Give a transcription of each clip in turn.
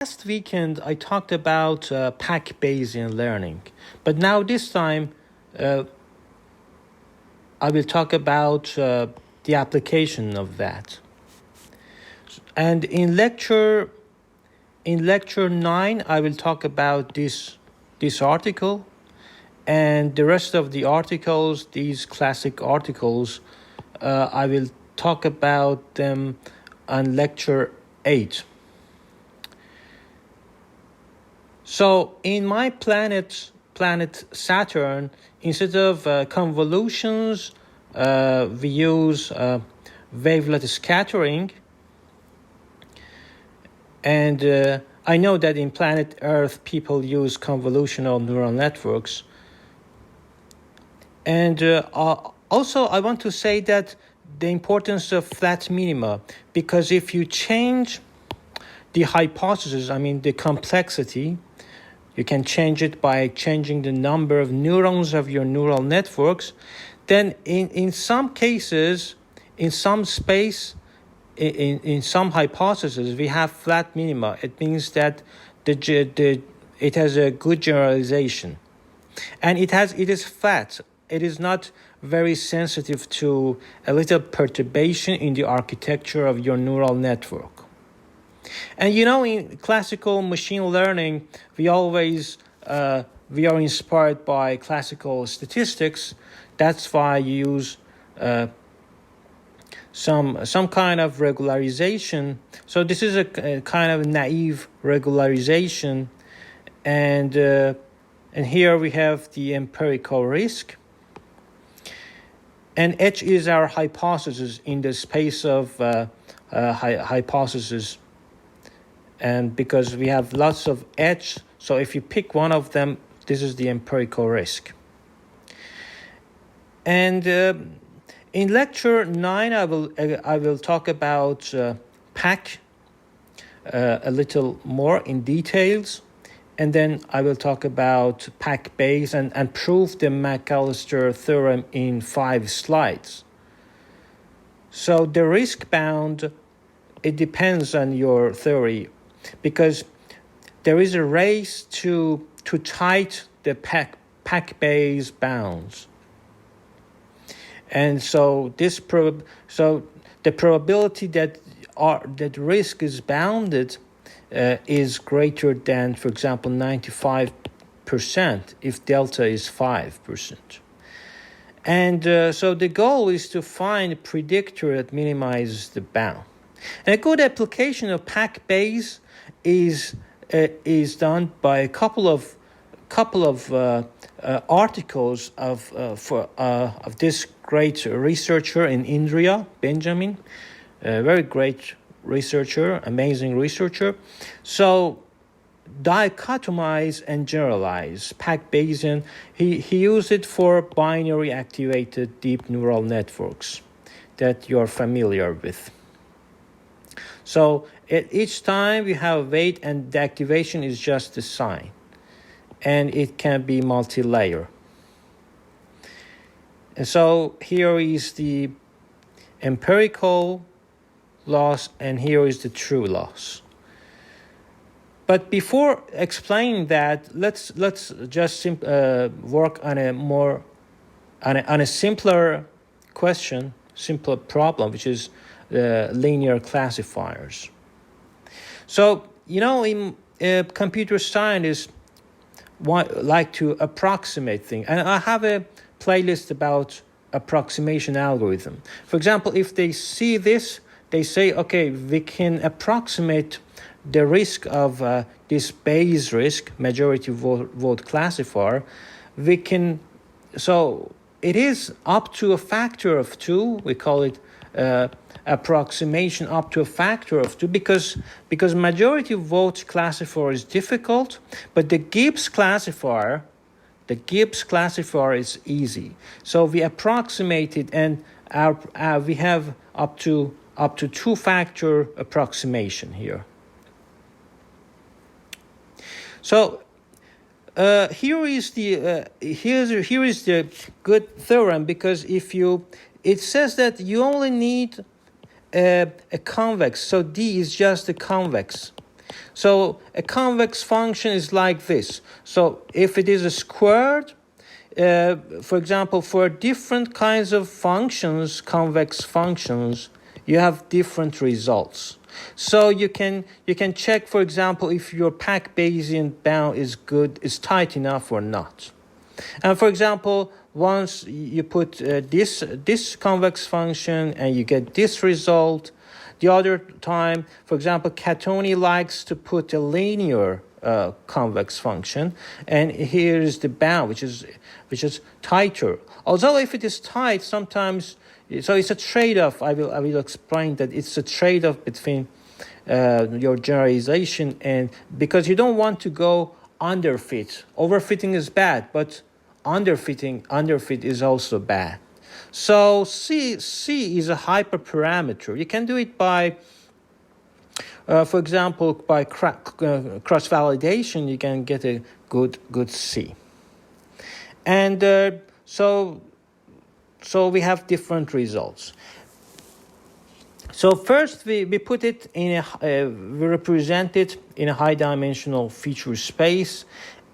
Last weekend, I talked about pack Bayesian learning, but now this time I will talk about the application of that. And in lecture 9, I will talk about this article, and the rest of the articles, these classic articles, I will talk about them on lecture 8. So in my planet Saturn, instead of convolutions, we use wavelet scattering. And I know that in planet Earth, people use convolutional neural networks. And also, I want to say that the importance of flat minima, because if you change the hypothesis, the complexity, you can change it by changing the number of neurons of your neural networks. Then in some cases, in some space, in some hypotheses, we have flat minima. It means that it has a good generalization. And it is flat. It is not very sensitive to a little perturbation in the architecture of your neural network. And in classical machine learning, we always we are inspired by classical statistics. That's why you use some kind of regularization. So this is a kind of naive regularization, and here we have the empirical risk. And H is our hypothesis in the space of hypotheses. And because we have lots of H, so if you pick one of them, this is the empirical risk. And in lecture 9, I will talk about PAC a little more in details, and then I will talk about PAC Bayes and prove the Macalister theorem in 5 slides. So the risk bound, it depends on your theory, because there is a race to tight the PAC Bayes bounds. And so the probability that risk is bounded is greater than, for example, 95% if delta is 5%. And so the goal is to find a predictor that minimizes the bound. And a good application of PAC Bayes is done by a couple of articles of this great researcher in India, Benjamin, a very great researcher, amazing researcher. So dichotomize and generalize PAC Bayesian. He used it for binary activated deep neural networks that you're familiar with. So at each time we have weight, and the activation is just a sign, and it can be multi-layer. And so here is the empirical loss, and here is the true loss. But before explaining that, let's just work on a simpler question, simpler problem, which is linear classifiers. So in computer science, like to approximate things, and I have a playlist about approximation algorithm. For example, if they see this, they say, okay, we can approximate the risk of this Bayes risk, majority vote classifier. So it is up to a factor of 2. We call it approximation up to a factor of 2 because majority vote classifier is difficult, but the Gibbs classifier is easy. So we approximate it, and we have up to 2-factor approximation here. So here is the good theorem, because it says that you only need a convex. So D is just a convex. So a convex function is like this. So if it is a squared, for example, for different kinds of functions, convex functions, you have different results. So you can check, for example, if your packed Bayesian bound is tight enough or not. And for example, once you put this convex function and you get this result, the other time, for example, Catoni likes to put a linear convex function, and here is the bound, which is tighter. Although if it is tight, sometimes, so it's a trade-off. I will explain that it's a trade-off between your generalization, and because you don't want to go underfit. Overfitting is bad, but underfit is also bad. So C is a hyperparameter. You can do it by, for example, by cross-validation. You can get a good C. And so we have different results. So first we put it in we represent it in a high-dimensional feature space,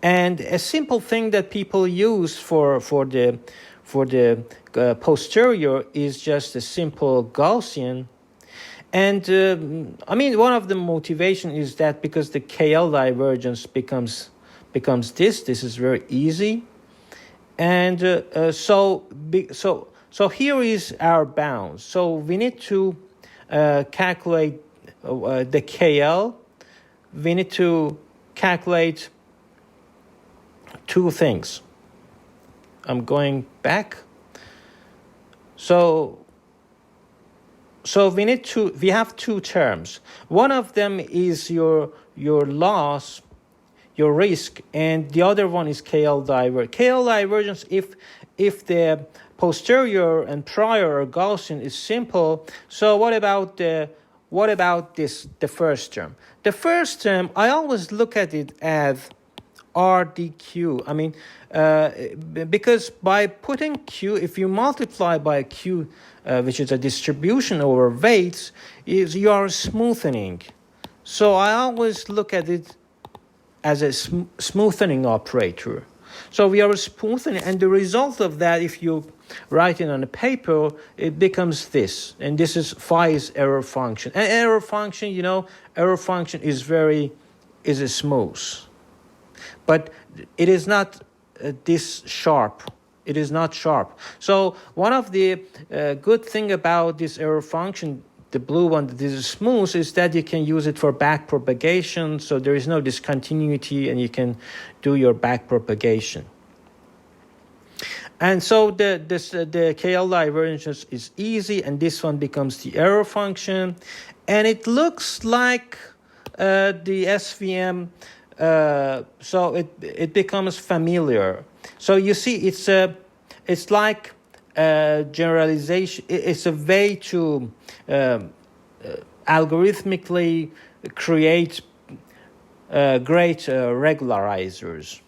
and a simple thing that people use for the posterior is just a simple Gaussian. And I mean, one of the motivation is that because the KL divergence becomes this is very easy. And so here is our bounds. So we need to calculate the KL. We need to calculate two things. I'm going back. So we have two terms. One of them is your loss, your risk, and the other one is KL divergence. KL divergence, if the posterior and prior or Gaussian is simple. So what about the first term? The first term, I always look at it as RDQ. I mean, because by putting Q, if you multiply by Q, which is a distribution over weights, you are smoothing. So I always look at it as a smoothing operator. So we are smoothing, and the result of that, if you write it on a paper, it becomes this, and this is phi is error function. And error function, error function is smooth, but it is not this sharp. It is not sharp. So one of the good thing about this error function, the blue one that is smooth, is that you can use it for back propagation. So there is no discontinuity, and you can do your back propagation. And so the KL divergence is easy, and this one becomes the error function, and it looks like the SVM. So it becomes familiar. So you see, it's like generalization. It's a way to algorithmically create great regularizers.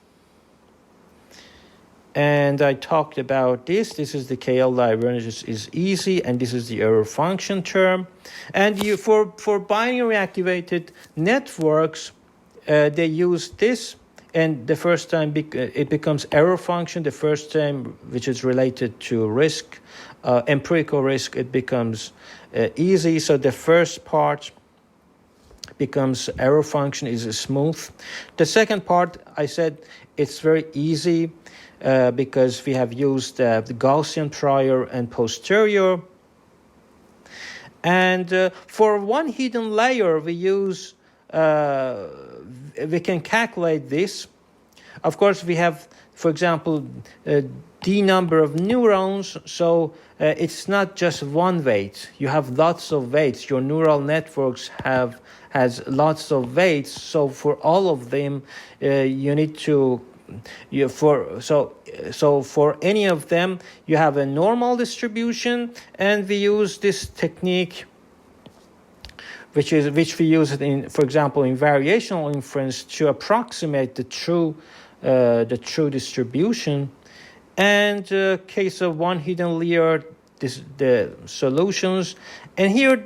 And I talked about this. This is the KL divergence is easy, and this is the error function term. And for binary activated networks, they use this, and the first time it becomes error function. The first time, which is related to risk, empirical risk, it becomes easy. So the first part becomes error function is smooth. The second part, I said, it's very easy because we have used the Gaussian prior and posterior. And for one hidden layer, we use we can calculate this. Of course, we have, for example, d number of neurons, so it's not just one weight. You have lots of weights. Your neural networks has lots of weights. So for all of them, you need to so for any of them, you have a normal distribution, and we use this technique, which we use it in, for example, in variational inference to approximate the true distribution. And case of one hidden layer, the solutions. And here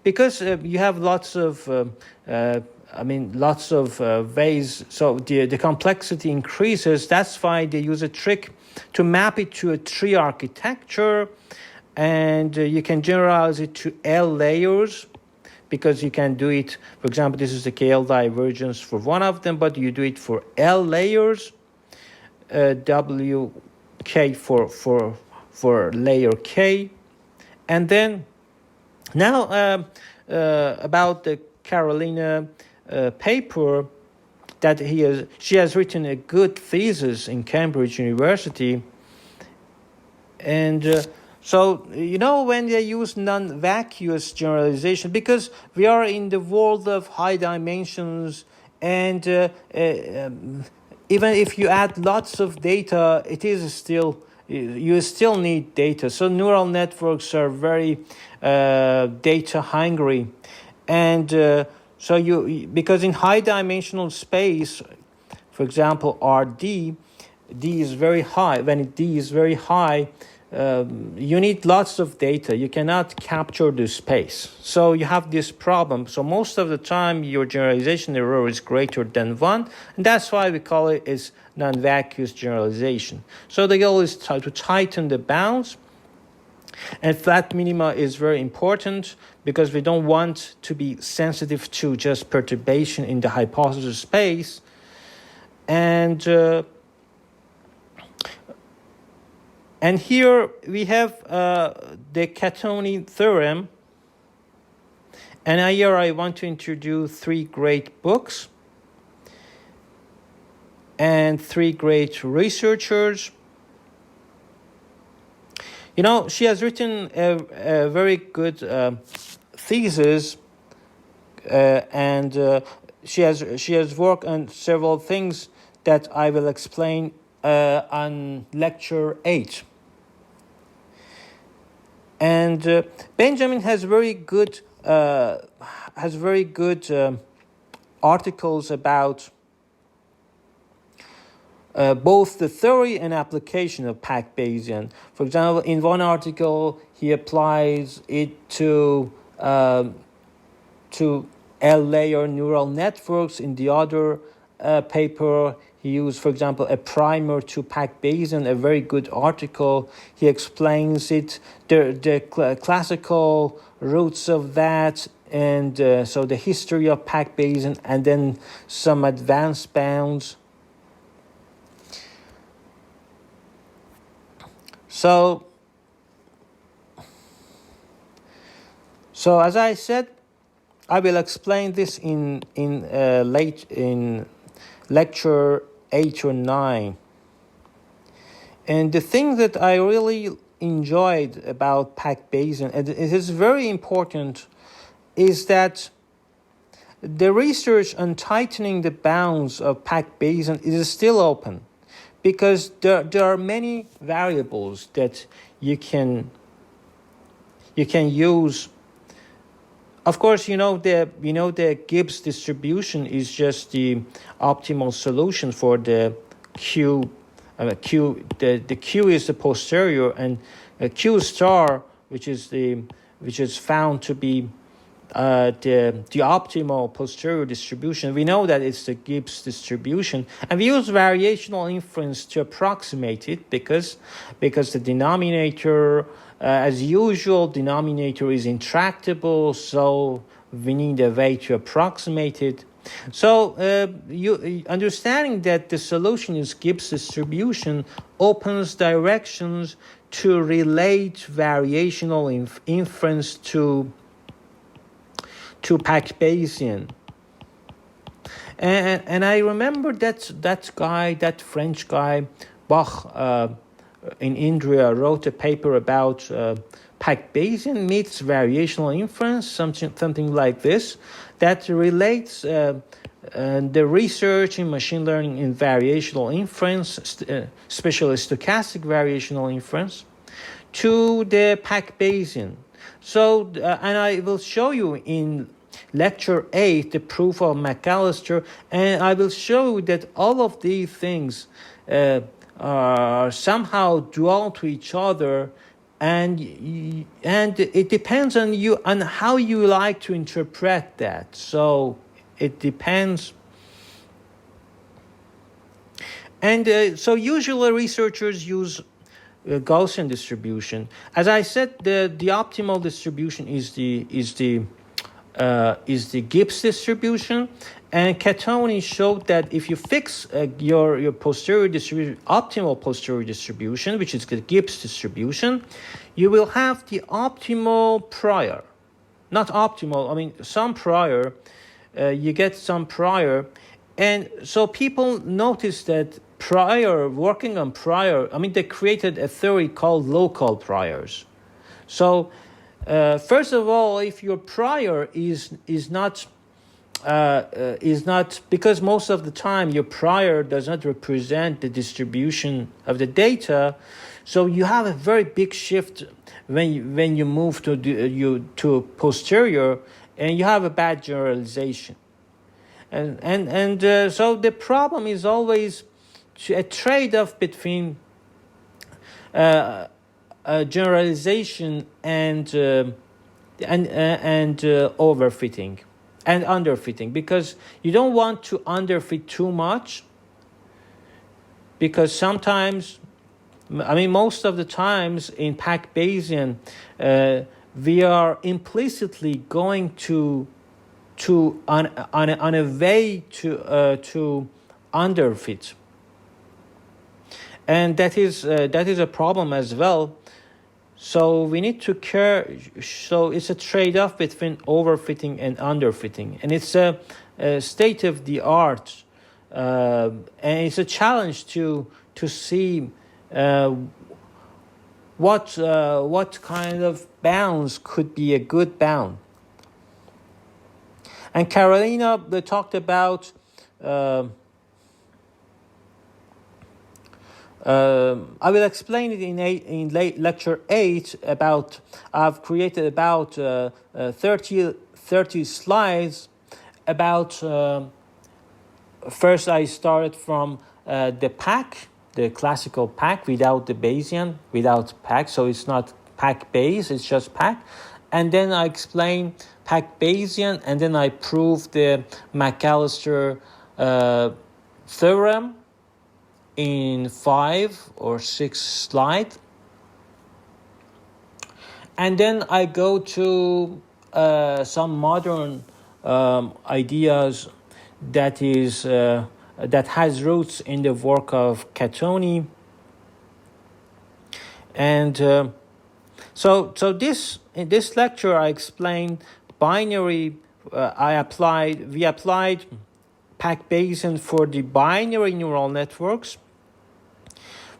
because you have lots of ways, so the complexity increases. That's why they use a trick to map it to a tree architecture, and you can generalize it to L layers, because you can do it. For example, this is the KL divergence for one of them, but you do it for L layers, WK for layer K. And then now about the Carolina paper, that she has written a good thesis in Cambridge University. And so, when they use non-vacuous generalization, because we are in the world of high dimensions, and even if you add lots of data, you still need data. So neural networks are very data hungry. And because in high dimensional space, for example, D is very high. When D is very high, you need lots of data. You cannot capture the space. So you have this problem. So most of the time, your generalization error is greater than 1. And that's why we call it is non-vacuous generalization. So the goal is to tighten the bounds. And flat minima is very important, because we don't want to be sensitive to just perturbation in the hypothesis space. And here we have the Catoni theorem. And here I want to introduce 3 great books and 3 great researchers. She has written a very good thesis, and she has worked on several things that I will explain on lecture 8. And Benjamin has very good articles about both the theory and application of Pack Bayesian. For example, in one article, he applies it to L-layer neural networks. In the other paper, he used, for example, a primer to Pack Bayesian, a very good article. He explains it, the classical roots of that, and so the history of Pack Bayesian, and then some advanced bounds. So as I said, I will explain this in lecture 8 or 9. And the thing that I really enjoyed about Pack Bayesian, and it is very important, is that the research on tightening the bounds of Pack Bayesian is still open. Because there are many variables that you can use. Of course, the Gibbs distribution is just the optimal solution for the Q. The Q is the posterior, and Q star, which is found to be the optimal posterior distribution. We know that it's the Gibbs distribution, and we use variational inference to approximate it, because the denominator, as usual, denominator is intractable, so we need a way to approximate it. So you understanding that the solution is Gibbs distribution opens directions to relate variational inference to Pack Bayesian. And I remember that French guy, Bach, in India, wrote a paper about Pack Bayesian meets variational inference, something like this, that relates the research in machine learning in variational inference, especially stochastic variational inference, to the Pack Bayesian. So, and I will show you in lecture 8 the proof of McAllister, and I will show you that all of these things are somehow dual to each other, and it depends on you, on how you like to interpret that. So it depends. And so usually researchers use Gaussian distribution. As I said, the optimal distribution is the Gibbs distribution, and Catoni showed that if you fix your posterior distribution, optimal posterior distribution, which is the Gibbs distribution, you will have the optimal prior. Not optimal, I mean some prior, you get some prior. And so people noticed that working on prior, I mean, they created a theory called local priors. So first of all, if your prior is not because most of the time your prior does not represent the distribution of the data, so you have a very big shift when you move to posterior, and you have a bad generalization. And so the problem is always a trade-off between generalization and overfitting and underfitting, because you don't want to underfit too much, because sometimes, I mean, most of the times in Pack Bayesian, we are implicitly going on a way to underfit, and that is a problem as well. So we need to care. So it's a trade-off between overfitting and underfitting, and it's a state of the art, and it's a challenge to see what kind of bounds could be a good bound. And Carolina, they talked about I will explain it in lecture 8 about, I've created about 30 slides about, first I started from the Pack, the classical Pack without the Bayesian, without Pack, so it's not Pack Bayes, it's just Pack. And then I explain Pack Bayesian, and then I prove the Macalister theorem in 5 or 6 slides. And then I go to some modern ideas that has roots in the work of Catoni. And so in this lecture I explained binary. We applied Pack Bayesian for the binary neural networks.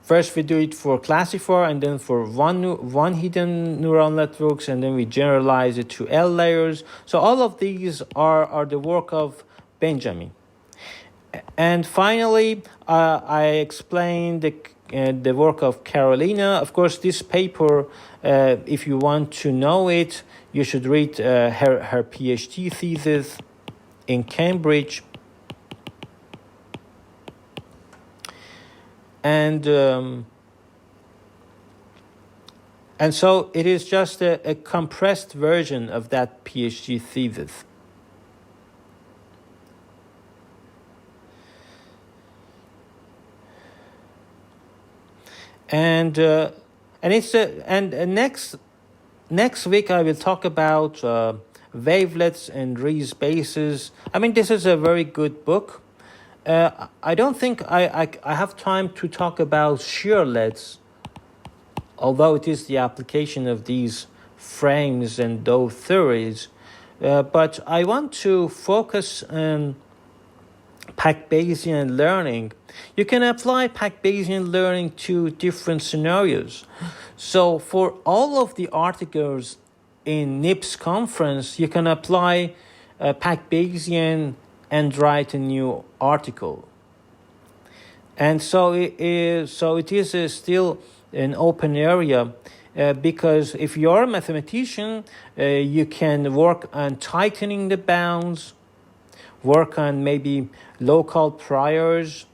First we do it for classifier, and then for one hidden neural networks, and then we generalize it to L layers. So all of these are the work of Benjamin. And finally, I explained the work of Carolina. Of course, this paper, if you want to know it, you should read her PhD thesis in Cambridge. And so it is just a compressed version of that PhD thesis. And next week I will talk about wavelets and Rie's bases. I mean, this is a very good book. I don't think I have time to talk about shearlets, although it is the application of these frames and those theories. But I want to focus on Pack Bayesian learning. You can apply Pack Bayesian learning to different scenarios. So for all of the articles in NIPS conference, you can apply Pack Bayesian and write a new article. And so it is still an open area, because if you're a mathematician, you can work on tightening the bounds, work on maybe local priors,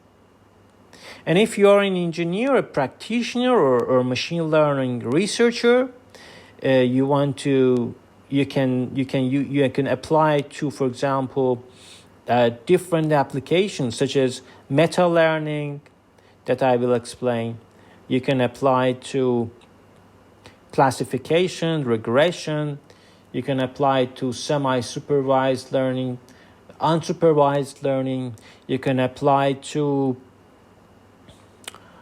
And if you are an engineer, a practitioner, or machine learning researcher, you can apply to, for example, different applications such as meta learning that I will explain. You can apply to classification, regression. You can apply to semi-supervised learning, unsupervised learning. You can apply to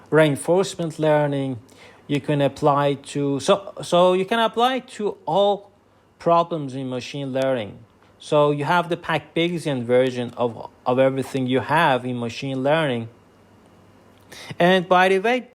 reinforcement learning. You can apply to so you can apply to all problems in machine learning. So you have the Pack-Bayesian version of everything you have in machine learning. And by the way,